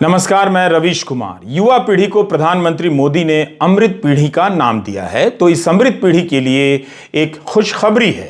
नमस्कार, मैं रवीश कुमार। युवा पीढ़ी को प्रधानमंत्री मोदी ने अमृत पीढ़ी का नाम दिया है, तो इस अमृत पीढ़ी के लिए एक खुशखबरी है।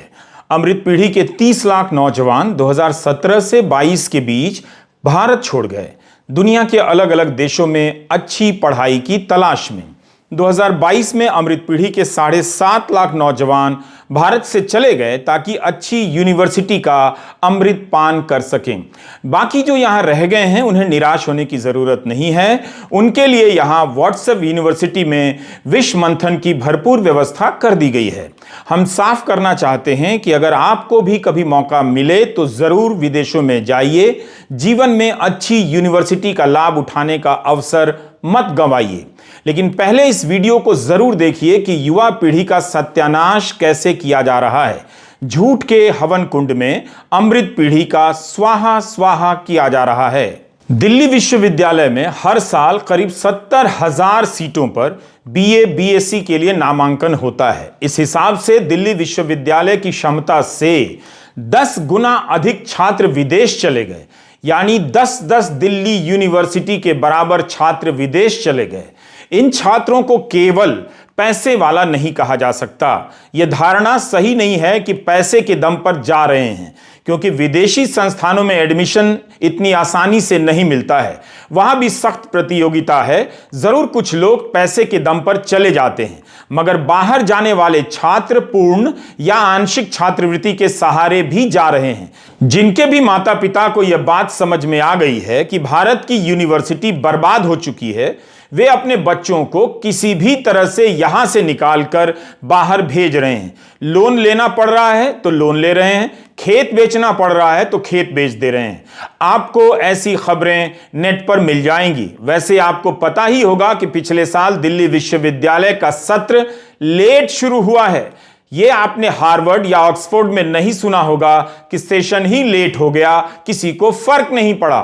अमृत पीढ़ी के 30 लाख नौजवान 2017 से 22 के बीच भारत छोड़ गए, दुनिया के अलग अलग देशों में अच्छी पढ़ाई की तलाश में। 2022 में अमृत पीढ़ी के 7.5 लाख नौजवान भारत से चले गए ताकि अच्छी यूनिवर्सिटी का अमृत पान कर सकें। बाकी जो यहाँ रह गए हैं उन्हें निराश होने की ज़रूरत नहीं है। उनके लिए यहाँ व्हाट्सएप यूनिवर्सिटी में विश्व मंथन की भरपूर व्यवस्था कर दी गई है। हम साफ करना चाहते हैं कि अगर आपको भी कभी मौका मिले तो ज़रूर विदेशों में जाइए। जीवन में अच्छी यूनिवर्सिटी का लाभ उठाने का अवसर मत गंवाइए। लेकिन पहले इस वीडियो को जरूर देखिए कि युवा पीढ़ी का सत्यानाश कैसे किया जा रहा है। झूठ के हवन कुंड में अमृत पीढ़ी का स्वाहा स्वाहा किया जा रहा है। दिल्ली विश्वविद्यालय में हर साल करीब 70,000 सीटों पर बीए बीएससी के लिए नामांकन होता है। इस हिसाब से दिल्ली विश्वविद्यालय की क्षमता से 10 गुना अधिक छात्र विदेश चले गए, यानी 10-10 दिल्ली यूनिवर्सिटी के बराबर छात्र विदेश चले गए। इन छात्रों को केवल पैसे वाला नहीं कहा जा सकता। यह धारणा सही नहीं है कि पैसे के दम पर जा रहे हैं, क्योंकि विदेशी संस्थानों में एडमिशन इतनी आसानी से नहीं मिलता है। वहां भी सख्त प्रतियोगिता है। जरूर कुछ लोग पैसे के दम पर चले जाते हैं, मगर बाहर जाने वाले छात्र पूर्ण या आंशिक छात्रवृत्ति के सहारे भी जा रहे हैं। जिनके भी माता पिता को यह बात समझ में आ गई है कि भारत की यूनिवर्सिटी बर्बाद हो चुकी है, वे अपने बच्चों को किसी भी तरह से यहां से निकालकर बाहर भेज रहे हैं। लोन लेना पड़ रहा है तो लोन ले रहे हैं, खेत बेचना पड़ रहा है तो खेत बेच दे रहे हैं। आपको ऐसी खबरें नेट पर मिल जाएंगी। वैसे आपको पता ही होगा कि पिछले साल दिल्ली विश्वविद्यालय का सत्र लेट शुरू हुआ है। यह आपने हार्वर्ड या ऑक्सफोर्ड में नहीं सुना होगा कि सेशन ही लेट हो गया, किसी को फर्क नहीं पड़ा।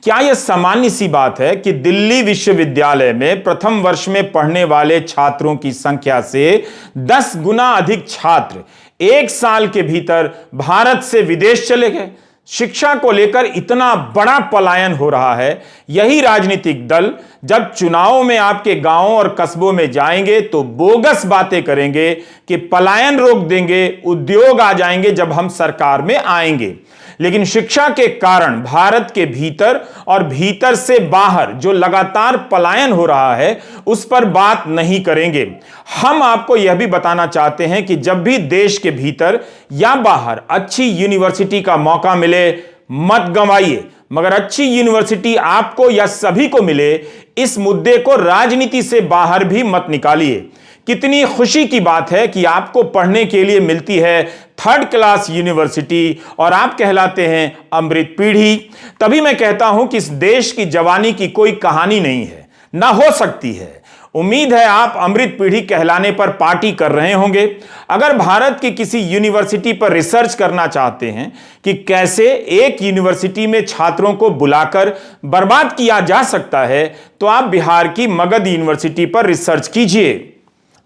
क्या यह सामान्य सी बात है कि दिल्ली विश्वविद्यालय में प्रथम वर्ष में पढ़ने वाले छात्रों की संख्या से 10 गुना अधिक छात्र एक साल के भीतर भारत से विदेश चले गए? शिक्षा को लेकर इतना बड़ा पलायन हो रहा है। यही राजनीतिक दल जब चुनावों में आपके गांवों और कस्बों में जाएंगे तो बोगस बातें करेंगे कि पलायन रोक देंगे, उद्योग आ जाएंगे जब हम सरकार में आएंगे। लेकिन शिक्षा के कारण भारत के भीतर और भीतर से बाहर जो लगातार पलायन हो रहा है उस पर बात नहीं करेंगे। हम आपको यह भी बताना चाहते हैं कि जब भी देश के भीतर या बाहर अच्छी यूनिवर्सिटी का मौका मिले, मत गंवाइए। मगर अच्छी यूनिवर्सिटी आपको या सभी को मिले, इस मुद्दे को राजनीति से बाहर भी मत निकालिए। कितनी खुशी की बात है कि आपको पढ़ने के लिए मिलती है 3rd क्लास यूनिवर्सिटी और आप कहलाते हैं अमृत पीढ़ी। तभी मैं कहता हूं कि इस देश की जवानी की कोई कहानी नहीं है, ना हो सकती है। उम्मीद है आप अमृत पीढ़ी कहलाने पर पार्टी कर रहे होंगे। अगर भारत की किसी यूनिवर्सिटी पर रिसर्च करना चाहते हैं कि कैसे एक यूनिवर्सिटी में छात्रों को बुलाकर बर्बाद किया जा सकता है, तो आप बिहार की मगध यूनिवर्सिटी पर रिसर्च कीजिए।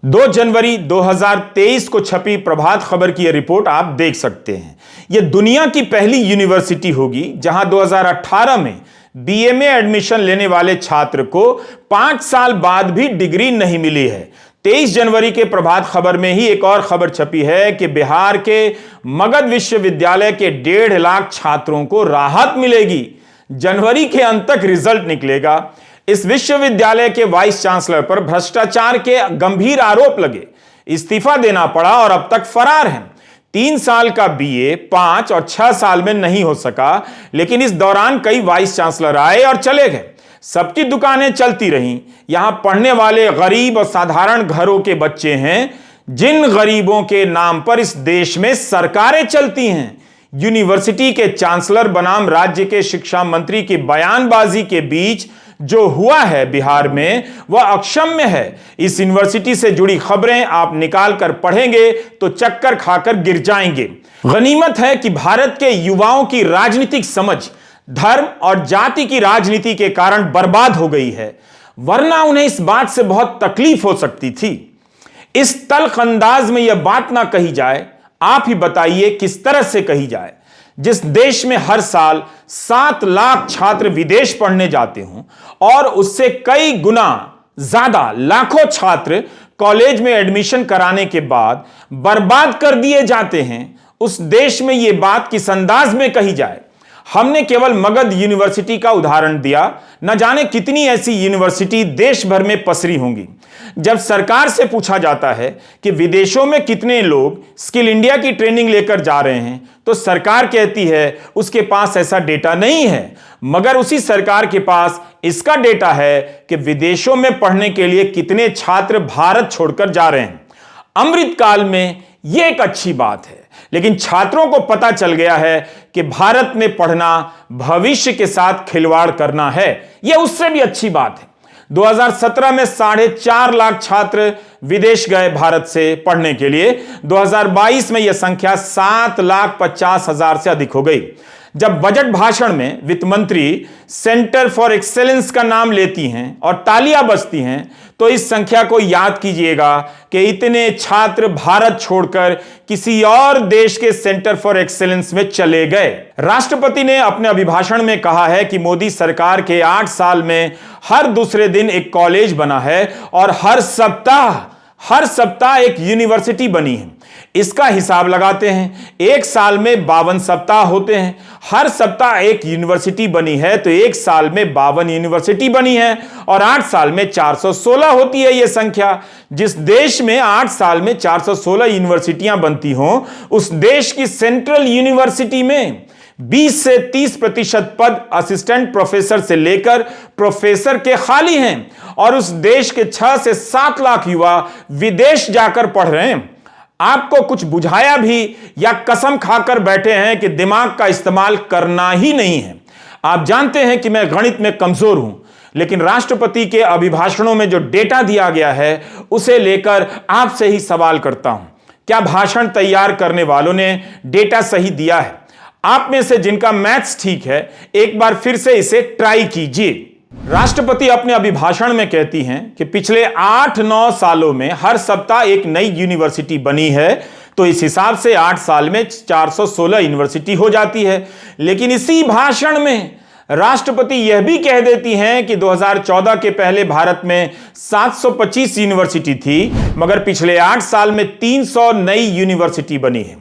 2 जनवरी 2023 को छपी प्रभात खबर की यह रिपोर्ट आप देख सकते हैं। यह दुनिया की पहली यूनिवर्सिटी होगी जहां 2018 में बीए में एडमिशन लेने वाले छात्र को 5 साल बाद भी डिग्री नहीं मिली है। 23 जनवरी के प्रभात खबर में ही एक और खबर छपी है कि बिहार के मगध विश्वविद्यालय के 1.5 लाख छात्रों को राहत मिलेगी। जनवरी के अंत तक रिजल्ट निकलेगा। इस विश्वविद्यालय के वाइस चांसलर पर भ्रष्टाचार के गंभीर आरोप लगे, इस्तीफा देना पड़ा और अब तक फरार हैं। 3 साल का बीए 5 और 6 साल में नहीं हो सका, लेकिन इस दौरान कई वाइस चांसलर आए और चले गए। सबकी दुकानें चलती रहीं। यहां पढ़ने वाले गरीब और साधारण घरों के बच्चे हैं, जिन गरीबों के नाम पर इस देश में सरकारें चलती हैं। यूनिवर्सिटी के चांसलर बनाम राज्य के शिक्षा मंत्री की बयानबाजी के बीच जो हुआ है बिहार में वह अक्षम्य है। इस यूनिवर्सिटी से जुड़ी खबरें आप निकाल कर पढ़ेंगे तो चक्कर खाकर गिर जाएंगे। गनीमत है कि भारत के युवाओं की राजनीतिक समझ धर्म और जाति की राजनीति के कारण बर्बाद हो गई है, वरना उन्हें इस बात से बहुत तकलीफ हो सकती थी। इस तल्ख अंदाज में यह बात ना कही जाए, आप ही बताइए किस तरह से कही जाए। जिस देश में हर साल 7 लाख छात्र विदेश पढ़ने जाते हों और उससे कई गुना ज्यादा लाखों छात्र कॉलेज में एडमिशन कराने के बाद बर्बाद कर दिए जाते हैं, उस देश में यह बात किस अंदाज में कही जाए। हमने केवल मगध यूनिवर्सिटी का उदाहरण दिया, न जाने कितनी ऐसी यूनिवर्सिटी देश भर में पसरी होंगी। जब सरकार से पूछा जाता है कि विदेशों में कितने लोग स्किल इंडिया की ट्रेनिंग लेकर जा रहे हैं, तो सरकार कहती है उसके पास ऐसा डेटा नहीं है, मगर उसी सरकार के पास इसका डेटा है कि विदेशों में पढ़ने के लिए कितने छात्र भारत छोड़कर जा रहे हैं। अमृतकाल में यह एक अच्छी बात है, लेकिन छात्रों को पता चल गया है कि भारत में पढ़ना भविष्य के साथ खिलवाड़ करना है। यह उससे भी अच्छी बात है। 2017 में 4.5 लाख छात्र विदेश गए भारत से पढ़ने के लिए। 2022 में यह संख्या 7,50,000 से अधिक हो गई। जब बजट भाषण में वित्त मंत्री सेंटर फॉर एक्सेलेंस का नाम लेती हैं और तालियां बजती हैं, तो इस संख्या को याद कीजिएगा कि इतने छात्र भारत छोड़कर किसी और देश के सेंटर फॉर एक्सेलेंस में चले गए। राष्ट्रपति ने अपने अभिभाषण में कहा है कि मोदी सरकार के 8 साल में हर दूसरे दिन एक कॉलेज बना है और हर सप्ताह एक यूनिवर्सिटी बनी है। इसका हिसाब लगाते हैं, एक साल में 52 सप्ताह होते हैं। हर सप्ताह एक यूनिवर्सिटी बनी है तो एक साल में 52 यूनिवर्सिटी बनी है और 8 साल में 416 होती है यह संख्या। जिस देश में 8 साल में 416 यूनिवर्सिटियां बनती हों, उस देश की सेंट्रल यूनिवर्सिटी में 20 से 30% पद असिस्टेंट प्रोफेसर से लेकर प्रोफेसर के खाली हैं और उस देश के 6 से 7 लाख युवा विदेश जाकर पढ़ रहे हैं। आपको कुछ बुझाया भी या कसम खाकर बैठे हैं कि दिमाग का इस्तेमाल करना ही नहीं है। आप जानते हैं कि मैं गणित में कमजोर हूं, लेकिन राष्ट्रपति के अभिभाषणों में जो डेटा दिया गया है उसे लेकर आपसे ही सवाल करता हूं, क्या भाषण तैयार करने वालों ने डेटा सही दिया है? आप में से जिनका मैथ्स ठीक है, एक बार फिर से इसे ट्राई कीजिए। राष्ट्रपति अपने अभिभाषण में कहती हैं कि पिछले 8-9 सालों में हर सप्ताह एक नई यूनिवर्सिटी बनी है, तो इस हिसाब से 8 साल में 416 यूनिवर्सिटी हो जाती है। लेकिन इसी भाषण में राष्ट्रपति यह भी कह देती हैं कि 2014 के पहले भारत में 725 यूनिवर्सिटी थी, मगर पिछले 8 साल में 300 नई यूनिवर्सिटी बनी है।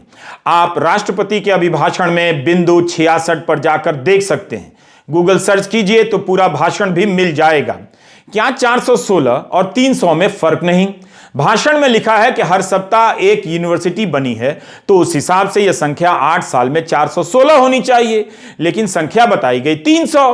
आप राष्ट्रपति के अभिभाषण में बिंदु 66 पर जाकर देख सकते हैं। गूगल सर्च कीजिए तो पूरा भाषण भी मिल जाएगा। क्या 416 और 300 में फर्क नहीं? भाषण में लिखा है कि हर सप्ताह एक यूनिवर्सिटी बनी है, तो उस हिसाब से यह संख्या 8 साल में 416 होनी चाहिए, लेकिन संख्या बताई गई 300।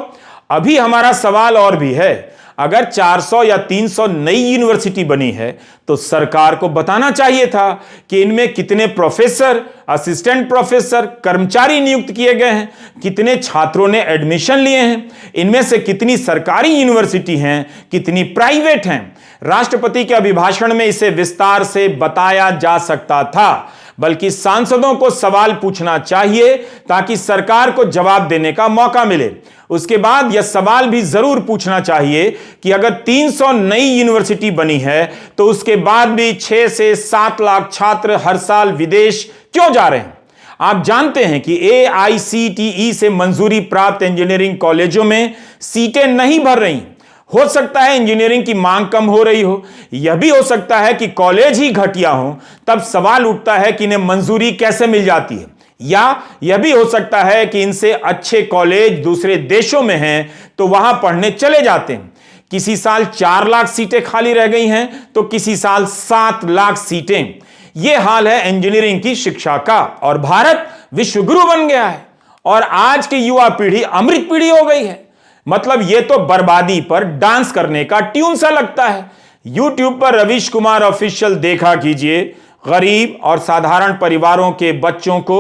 अभी हमारा सवाल और भी है, अगर 400 या 300 नई यूनिवर्सिटी बनी है तो सरकार को बताना चाहिए था कि इनमें कितने प्रोफेसर, असिस्टेंट प्रोफेसर, कर्मचारी नियुक्त किए गए हैं, कितने छात्रों ने एडमिशन लिए हैं, इनमें से कितनी सरकारी यूनिवर्सिटी हैं, कितनी प्राइवेट हैं। राष्ट्रपति के अभिभाषण में इसे विस्तार से बताया जा सकता था, बल्कि सांसदों को सवाल पूछना चाहिए ताकि सरकार को जवाब देने का मौका मिले। उसके बाद यह सवाल भी जरूर पूछना चाहिए कि अगर 300 नई यूनिवर्सिटी बनी है तो उसके बाद भी 6 से 7 लाख छात्र हर साल विदेश क्यों जा रहे हैं? आप जानते हैं कि AICTE से मंजूरी प्राप्त इंजीनियरिंग कॉलेजों में सीटें नहीं भर रही। हो सकता है इंजीनियरिंग की मांग कम हो रही हो, यह भी हो सकता है कि कॉलेज ही घटिया हो। तब सवाल उठता है कि इन्हें मंजूरी कैसे मिल जाती है, या यह भी हो सकता है कि इनसे अच्छे कॉलेज दूसरे देशों में हैं तो वहां पढ़ने चले जाते हैं। किसी साल 4 लाख सीटें खाली रह गई हैं तो किसी साल 7 लाख सीटें। यह हाल है इंजीनियरिंग की शिक्षा का, और भारत विश्वगुरु बन गया है और आज की युवा पीढ़ी अमृत पीढ़ी हो गई है। मतलब यह तो बर्बादी पर डांस करने का ट्यून सा लगता है। YouTube पर रवीश कुमार ऑफिशियल देखा कीजिए। गरीब और साधारण परिवारों के बच्चों को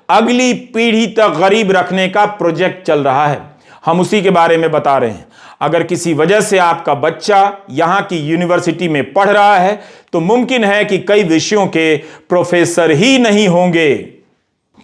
अगली पीढ़ी तक गरीब रखने का प्रोजेक्ट चल रहा है, हम उसी के बारे में बता रहे हैं। अगर किसी वजह से आपका बच्चा यहां की यूनिवर्सिटी में पढ़ रहा है तो मुमकिन है कि कई विषयों के प्रोफेसर ही नहीं होंगे।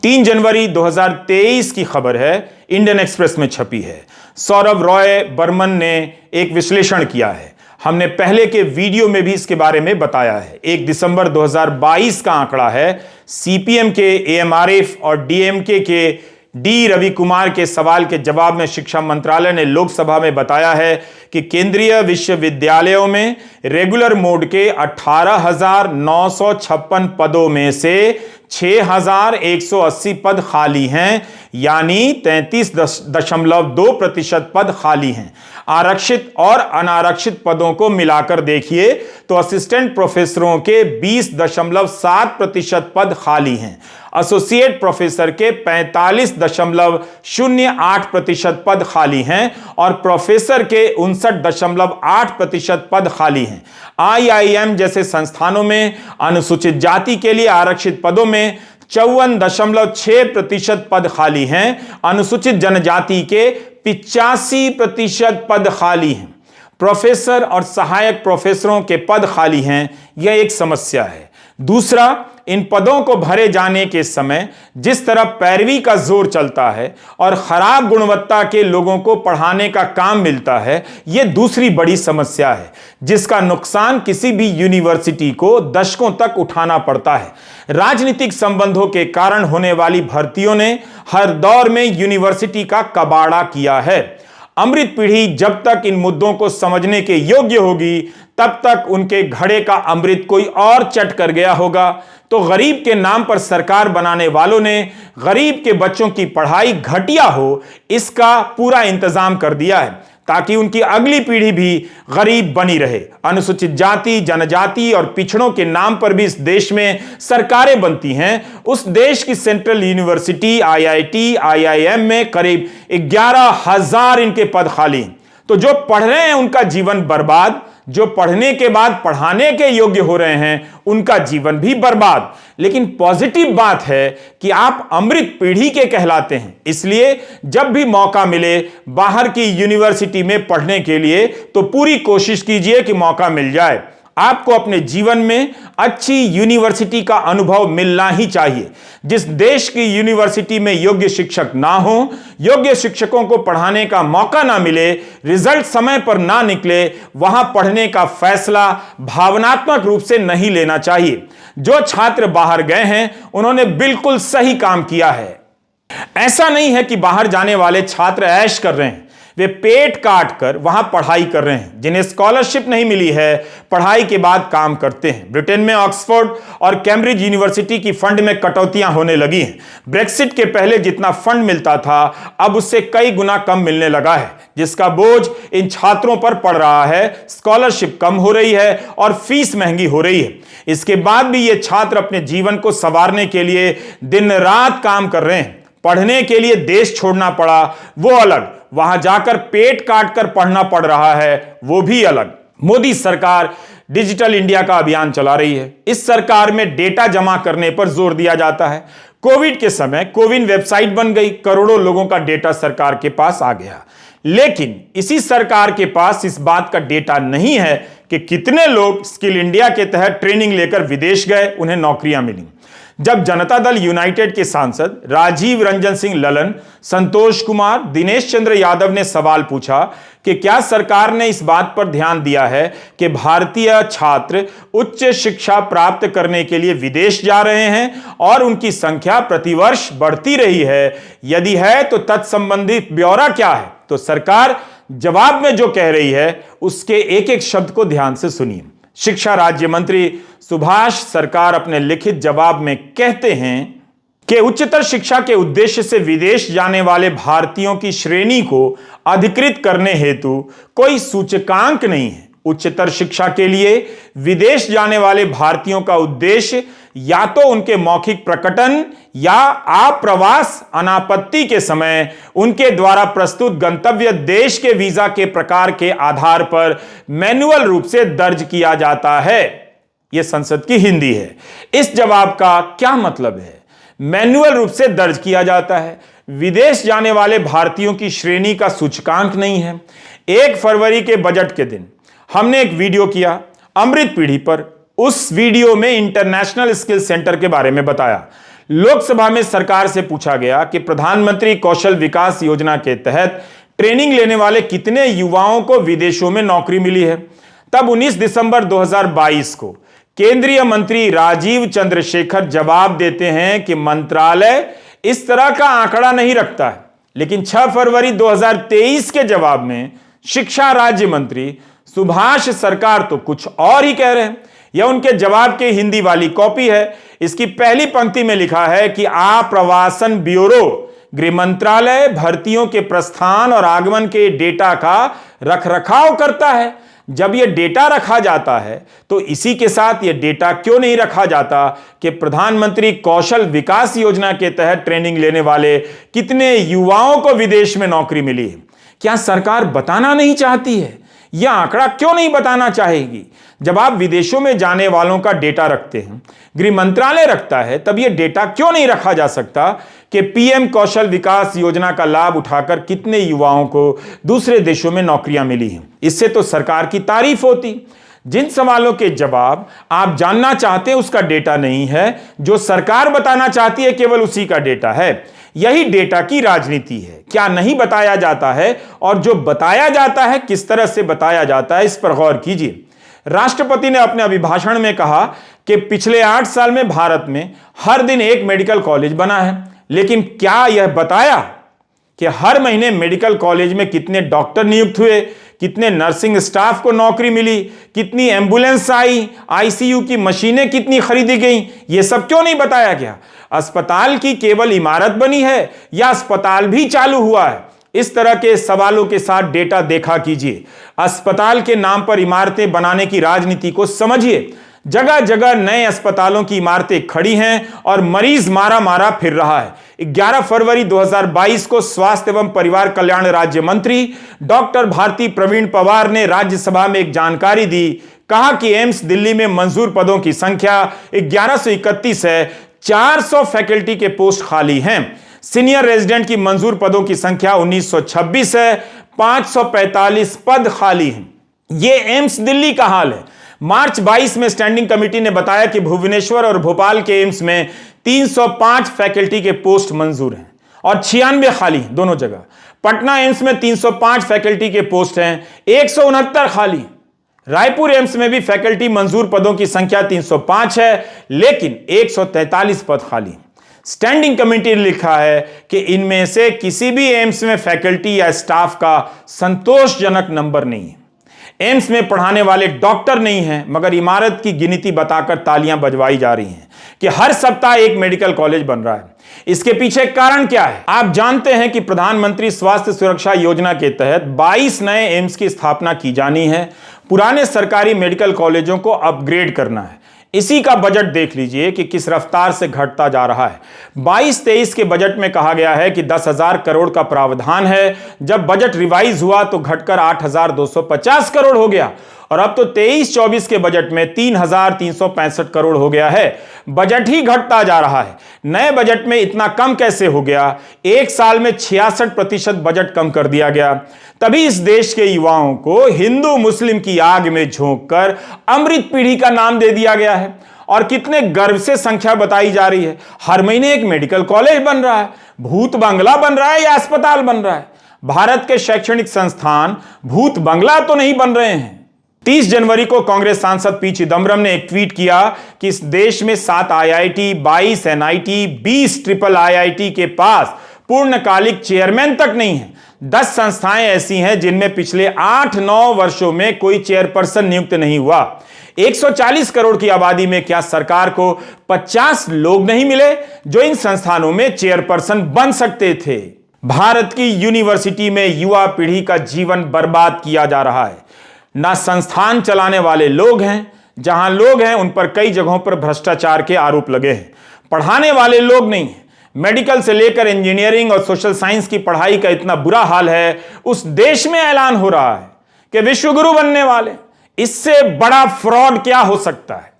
3 जनवरी 2023 की खबर है, इंडियन एक्सप्रेस में छपी है। सौरभ रॉय बर्मन ने एक विश्लेषण किया है, हमने पहले के वीडियो में भी इसके बारे में बताया है। 1 दिसंबर 2022 का आंकड़ा है। CPM के, AMRF और DMK के डी रवि कुमार के सवाल के जवाब में शिक्षा मंत्रालय ने लोकसभा में बताया है कि केंद्रीय विश्वविद्यालयों में रेगुलर मोड के 18,956 पदों में से 6,180 पद खाली हैं, यानी 33.2% पद खाली हैं। आरक्षित और अनारक्षित पदों को मिलाकर देखिए तो असिस्टेंट प्रोफेसरों के 20.7% पद खाली हैं, एसोसिएट प्रोफेसर के 45.08% पद खाली हैं और प्रोफेसर के 59.8% पद खाली हैं। आईआईएम जैसे संस्थानों में अनुसूचित जाति के लिए आरक्षित पदों में 54.6% पद खाली हैं, अनुसूचित जनजाति के 85% पद खाली हैं। प्रोफेसर और सहायक प्रोफेसरों के पद खाली हैं, यह एक समस्या है। दूसरा, इन पदों को भरे जाने के समय जिस तरह पैरवी का जोर चलता है और खराब गुणवत्ता के लोगों को पढ़ाने का काम मिलता है, यह दूसरी बड़ी समस्या है जिसका नुकसान किसी भी यूनिवर्सिटी को दशकों तक उठाना पड़ता है। राजनीतिक संबंधों के कारण होने वाली भर्तियों ने हर दौर में यूनिवर्सिटी का कबाड़ा किया है। अमृत पीढ़ी जब तक इन मुद्दों को समझने के योग्य होगी, तब तक उनके घड़े का अमृत कोई और चट कर गया होगा। तो गरीब के नाम पर सरकार बनाने वालों ने गरीब के बच्चों की पढ़ाई घटिया हो, इसका पूरा इंतजाम कर दिया है ताकि उनकी अगली पीढ़ी भी गरीब बनी रहे। अनुसूचित जाति, जनजाति और पिछड़ों के नाम पर भी इस देश में सरकारें बनती हैं। उस देश की सेंट्रल यूनिवर्सिटी, आईआईटी, आईआईएम में करीब 11,000 इनके पद खाली हैं। तो जो पढ़ रहे हैं उनका जीवन बर्बाद, जो पढ़ने के बाद पढ़ाने के योग्य हो रहे हैं उनका जीवन भी बर्बाद। लेकिन पॉजिटिव बात है कि आप अमृत पीढ़ी के कहलाते हैं, इसलिए जब भी मौका मिले बाहर की यूनिवर्सिटी में पढ़ने के लिए तो पूरी कोशिश कीजिए कि मौका मिल जाए। आपको अपने जीवन में अच्छी यूनिवर्सिटी का अनुभव मिलना ही चाहिए। जिस देश की यूनिवर्सिटी में योग्य शिक्षक ना हो, योग्य शिक्षकों को पढ़ाने का मौका ना मिले, रिजल्ट समय पर ना निकले, वहां पढ़ने का फैसला भावनात्मक रूप से नहीं लेना चाहिए। जो छात्र बाहर गए हैं उन्होंने बिल्कुल सही काम किया है। ऐसा नहीं है कि बाहर जाने वाले छात्र ऐश कर रहे हैं, वे पेट काट कर वहां पढ़ाई कर रहे हैं। जिन्हें स्कॉलरशिप नहीं मिली है, पढ़ाई के बाद काम करते हैं। ब्रिटेन में ऑक्सफोर्ड और कैम्ब्रिज यूनिवर्सिटी की फंड में कटौतियां होने लगी हैं। ब्रेक्सिट के पहले जितना फंड मिलता था, अब उससे कई गुना कम मिलने लगा है, जिसका बोझ इन छात्रों पर पड़ रहा है। स्कॉलरशिप कम हो रही है और फीस महंगी हो रही है। इसके बाद भी ये छात्र अपने जीवन को संवारने के लिए दिन रात काम कर रहे हैं। पढ़ने के लिए देश छोड़ना पड़ा, वो अलग, वहां जाकर पेट काट कर पढ़ना पड़ रहा है, वो भी अलग। मोदी सरकार डिजिटल इंडिया का अभियान चला रही है। इस सरकार में डेटा जमा करने पर जोर दिया जाता है। कोविड के समय कोविन वेबसाइट बन गई, करोड़ों लोगों का डेटा सरकार के पास आ गया। लेकिन इसी सरकार के पास इस बात का डेटा नहीं है कि कितने लोग स्किल इंडिया के तहत ट्रेनिंग लेकर विदेश गए, उन्हें नौकरियां मिली। जब जनता दल यूनाइटेड के सांसद राजीव रंजन सिंह ललन, संतोष कुमार, दिनेश चंद्र यादव ने सवाल पूछा कि क्या सरकार ने इस बात पर ध्यान दिया है कि भारतीय छात्र उच्च शिक्षा प्राप्त करने के लिए विदेश जा रहे हैं और उनकी संख्या प्रतिवर्ष बढ़ती रही है? यदि है तो तत्संबंधित ब्यौरा क्या है? तो सरकार जवाब में जो कह रही है उसके एक एक शब्द को ध्यान से सुनिए। शिक्षा राज्य मंत्री सुभाष सरकार अपने लिखित जवाब में कहते हैं कि उच्चतर शिक्षा के उद्देश्य से विदेश जाने वाले भारतीयों की श्रेणी को अधिकृत करने हेतु कोई सूचकांक नहीं है। उच्चतर शिक्षा के लिए विदेश जाने वाले भारतीयों का उद्देश्य या तो उनके मौखिक प्रकटन या आप्रवास अनापत्ति के समय उनके द्वारा प्रस्तुत गंतव्य देश के वीजा के प्रकार के आधार पर मैन्युअल रूप से दर्ज किया जाता है। यह संसद की हिंदी है। इस जवाब का क्या मतलब है? मैन्युअल रूप से दर्ज किया जाता है। विदेश जाने वाले भारतीयों की श्रेणी का सूचकांक नहीं है। 1 फरवरी के बजट के दिन हमने एक वीडियो किया अमृत पीढ़ी पर। उस वीडियो में इंटरनेशनल स्किल सेंटर के बारे में बताया। लोकसभा में सरकार से पूछा गया कि प्रधानमंत्री कौशल विकास योजना के तहत ट्रेनिंग लेने वाले कितने युवाओं को विदेशों में नौकरी मिली है। तब 19 दिसंबर 2022 को केंद्रीय मंत्री राजीव चंद्रशेखर जवाब देते हैं कि मंत्रालय इस तरह का आंकड़ा नहीं रखता है। लेकिन 6 फरवरी 2023 के जवाब में शिक्षा राज्य मंत्री सुभाष सरकार तो कुछ और ही कह रहे हैं। यह उनके जवाब की हिंदी वाली कॉपी है। इसकी पहली पंक्ति में लिखा है कि आप्रवासन ब्यूरो गृह मंत्रालय भर्तियों के प्रस्थान और आगमन के डेटा का रखरखाव करता है। जब यह डेटा रखा जाता है तो इसी के साथ यह डेटा क्यों नहीं रखा जाता कि प्रधानमंत्री कौशल विकास योजना के तहत ट्रेनिंग लेने वाले कितने युवाओं को विदेश में नौकरी मिली है? क्या सरकार बताना नहीं चाहती है? यह आंकड़ा क्यों नहीं बताना चाहेगी? जब आप विदेशों में जाने वालों का डेटा रखते हैं, गृह मंत्रालय रखता है, तब यह डेटा क्यों नहीं रखा जा सकता कि पीएम कौशल विकास योजना का लाभ उठाकर कितने युवाओं को दूसरे देशों में नौकरियां मिली हैं? इससे तो सरकार की तारीफ होती। जिन सवालों के जवाब आप जानना चाहते हैं उसका डेटा नहीं है, जो सरकार बताना चाहती है केवल उसी का डेटा है। यही डेटा की राजनीति है। क्या नहीं बताया जाता है और जो बताया जाता है किस तरह से बताया जाता है, इस पर गौर कीजिए। राष्ट्रपति ने अपने अभिभाषण में कहा कि पिछले 8 साल में भारत में हर दिन एक मेडिकल कॉलेज बना है, लेकिन क्या यह बताया कि हर महीने मेडिकल कॉलेज में कितने डॉक्टर नियुक्त हुए, कितने नर्सिंग स्टाफ को नौकरी मिली, कितनी एम्बुलेंस आई, आईसीयू की मशीनें कितनी खरीदी गई? यह सब क्यों नहीं बताया गया? अस्पताल की केवल इमारत बनी है या अस्पताल भी चालू हुआ है? इस तरह के सवालों के साथ डेटा देखा कीजिए। अस्पताल के नाम पर इमारतें बनाने की राजनीति को समझिए। जगह जगह नए अस्पतालों की इमारतें खड़ी हैं और मरीज मारा मारा फिर रहा है। 11 फरवरी 2022 को स्वास्थ्य एवं परिवार कल्याण राज्य मंत्री डॉक्टर भारती प्रवीण पवार ने राज्यसभा में एक जानकारी दी। कहा कि एम्स दिल्ली में मंजूर पदों की संख्या 1131 है, 400 फैकल्टी के पोस्ट खाली हैं। सीनियर रेजिडेंट की मंजूर पदों की संख्या 1926 है, 545 पद खाली हैं। यह एम्स दिल्ली का हाल है। मार्च 22 में स्टैंडिंग कमेटी ने बताया कि भुवनेश्वर और भोपाल के एम्स में 305 फैकल्टी के पोस्ट मंजूर हैं और 96 खाली हैं दोनों जगह। पटना एम्स में 305 फैकल्टी के पोस्ट हैं, 169 खाली। रायपुर एम्स में भी फैकल्टी मंजूर पदों की संख्या 305 है, लेकिन 143 पद खाली। स्टैंडिंग कमेटी ने लिखा है कि इनमें से किसी भी एम्स में फैकल्टी या स्टाफ का संतोषजनक नंबर नहीं है। एम्स में पढ़ाने वाले डॉक्टर नहीं हैं, मगर इमारत की गिनती बताकर तालियां बजवाई जा रही हैं कि हर सप्ताह एक मेडिकल कॉलेज बन रहा है। इसके पीछे कारण क्या है? आप जानते हैं कि प्रधानमंत्री स्वास्थ्य सुरक्षा योजना के तहत 22 नए एम्स की स्थापना की जानी है। पुराने सरकारी मेडिकल कॉलेजों को अपग्रेड करना है। इसी का बजट देख लीजिए कि किस रफ्तार से घटता जा रहा है। 22-23 के बजट में कहा गया है कि 10,000 करोड़ का प्रावधान है। जब बजट रिवाइज हुआ तो घटकर 8,250 करोड़ हो गया और अब तो 23-24 के बजट में 3,365 करोड़ हो गया है। बजट ही घटता जा रहा है। नए बजट में इतना कम कैसे हो गया? एक साल में 66% बजट कम कर दिया गया। तभी इस देश के युवाओं को हिंदू मुस्लिम की आग में झोंककर अमृत पीढ़ी का नाम दे दिया गया है। और कितने गर्व से संख्या बताई जा रही है। हर महीने एक मेडिकल कॉलेज बन रहा है, भूत बंगला बन रहा है या अस्पताल बन रहा है। भारत के शैक्षणिक संस्थान भूत बंगला तो नहीं बन रहे हैं। 30 जनवरी को कांग्रेस सांसद पी चिदम्बरम ने एक ट्वीट किया कि इस देश में 7 आईआईटी, 22 एनआईटी, 20 ट्रिपल आईआईटी के पास पूर्णकालिक चेयरमैन तक नहीं है। 10 संस्थाएं ऐसी हैं जिनमें पिछले 8-9 वर्षों में कोई चेयरपर्सन नियुक्त नहीं हुआ। 140 करोड़ की आबादी में क्या सरकार को 50 लोग नहीं मिले जो इन संस्थानों में चेयरपर्सन बन सकते थे? भारत की यूनिवर्सिटी में युवा पीढ़ी का जीवन बर्बाद किया जा रहा है। ना संस्थान चलाने वाले लोग हैं, जहां लोग हैं उन पर कई जगहों पर भ्रष्टाचार के आरोप लगे हैं। पढ़ाने वाले लोग नहीं हैं। मेडिकल से लेकर इंजीनियरिंग और सोशल साइंस की पढ़ाई का इतना बुरा हाल है। उस देश में ऐलान हो रहा है कि विश्वगुरु बनने वाले। इससे बड़ा फ्रॉड क्या हो सकता है?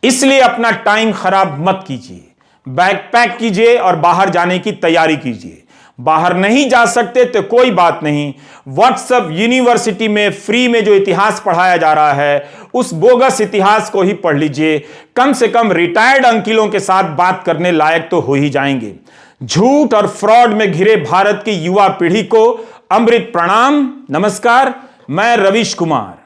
इसलिए अपना टाइम खराब मत कीजिए। बैग पैक कीजिए और बाहर जाने की तैयारी कीजिए। बाहर नहीं जा सकते तो कोई बात नहीं, व्हाट्सएप यूनिवर्सिटी में फ्री में जो इतिहास पढ़ाया जा रहा है उस बोगस इतिहास को ही पढ़ लीजिए। कम से कम रिटायर्ड अंकिलों के साथ बात करने लायक तो हो ही जाएंगे। झूठ और फ्रॉड में घिरे भारत की युवा पीढ़ी को अमृत प्रणाम। नमस्कार, मैं रवीश कुमार।